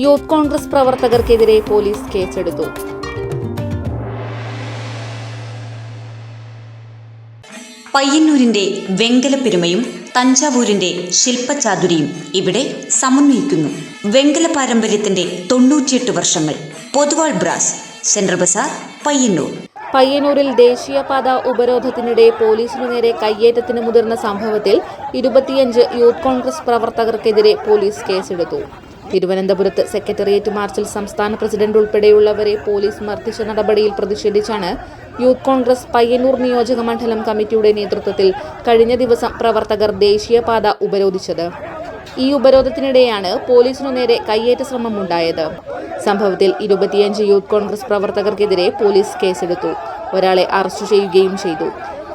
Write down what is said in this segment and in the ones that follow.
Youth Congress പ്രവർത്തകർക്കെതിരെ police കേസെടുത്തു. പയ്യന്നൂരിന്റെ വെങ്കലപ്പെരുമയും തഞ്ചാവൂരിന്റെ ശില്പചാതുരിയും ഇവിടെ സമന്വയിക്കുന്നു. വെങ്കല പാരമ്പര്യത്തിന്റെ 98 വർഷങ്ങൾ. Poduval brass, central Bazar, Payyanur. പയ്യന്നൂരിൽ ദേശീയപാത ഉപരോധത്തിനിടെ പോലീസിനു നേരെ കയ്യേറ്റത്തിന് മുതിർന്ന സംഭവത്തിൽ 25 യൂത്ത് കോൺഗ്രസ് പ്രവർത്തകർക്കെതിരെ പോലീസ് കേസെടുത്തു. തിരുവനന്തപുരത്ത് സെക്രട്ടേറിയറ്റ് മാർച്ചിൽ സംസ്ഥാന പ്രസിഡന്റ് ഉൾപ്പെടെയുള്ളവരെ പോലീസ് മർദ്ദിച്ച നടപടിയിൽ പ്രതിഷേധിച്ചാണ് യൂത്ത് കോൺഗ്രസ് പയ്യന്നൂർ നിയോജക മണ്ഡലം കമ്മിറ്റിയുടെ നേതൃത്വത്തിൽ കഴിഞ്ഞ ദിവസം പ്രവർത്തകർ ദേശീയപാത ഉപരോധിച്ചത്. ഈ ഉപരോധത്തിനിടെയാണ് പോലീസിനു നേരെ കയ്യേറ്റ ശ്രമമുണ്ടായത്. സംഭവത്തിൽ 25 യൂത്ത് കോൺഗ്രസ് പ്രവർത്തകർക്കെതിരെ പോലീസ് കേസെടുത്തു. ഒരാളെ അറസ്റ്റ് ചെയ്യുകയും ചെയ്തു.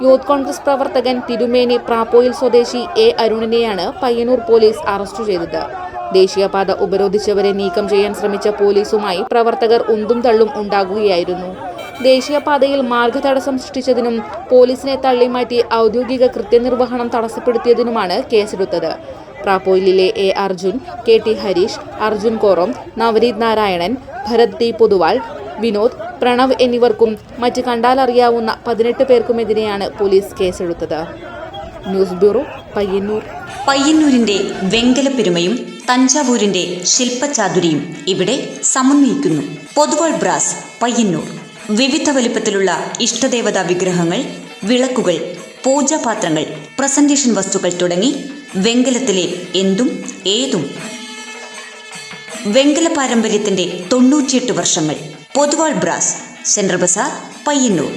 യൂത്ത് കോൺഗ്രസ് പ്രവർത്തകൻ തിരുമേനി പ്രാപ്പോയിൽ സ്വദേശി എ അരുണിനെയാണ് പയ്യന്നൂർ പോലീസ് അറസ്റ്റ് ചെയ്തത്. ദേശീയപാത ഉപരോധിച്ചവരെ നീക്കം ചെയ്യാൻ ശ്രമിച്ച പോലീസുമായി പ്രവർത്തകർ ഉന്തും തള്ളും ഉണ്ടാകുകയായിരുന്നു. ദേശീയപാതയിൽ മാർഗതടസ്സം സൃഷ്ടിച്ചതിനും പോലീസിനെ തള്ളിമാറ്റി ഔദ്യോഗിക കൃത്യനിർവഹണം തടസ്സപ്പെടുത്തിയതിനുമാണ് കേസെടുത്തത്. പ്രാപ്പോയിലിലെ A Arjun, K T Harish, Arjun Koram, Navaneeth Narayanan, Bharath T Pothuval, Vinod, Pranav എന്നിവർക്കും മറ്റ് കണ്ടാലറിയാവുന്ന 18 പേർക്കുമെതിരെയാണ് പോലീസ് കേസെടുത്തത്. News bureau, Payyannur. പയ്യന്നൂരിന്റെ വെങ്കലപ്പെരുമയും തഞ്ചാവൂരിന്റെ ശില്പചാതുരിയും ഇവിടെ സമന്വയിക്കുന്നു. പൊതുവാൾ ബ്രാസ്, പയ്യന്നൂർ. വിവിധ വലിപ്പത്തിലുള്ള ഇഷ്ടദേവതാ വിഗ്രഹങ്ങൾ, വിളക്കുകൾ, പൂജാപാത്രങ്ങൾ, പ്രസന്റേഷൻ വസ്തുക്കൾ തുടങ്ങി വെങ്കലത്തിലെ എന്തും ഏതും. വെങ്കല പാരമ്പര്യത്തിന്റെ 98 വർഷങ്ങൾ. Poduval brass, central Bazar, Payyanur.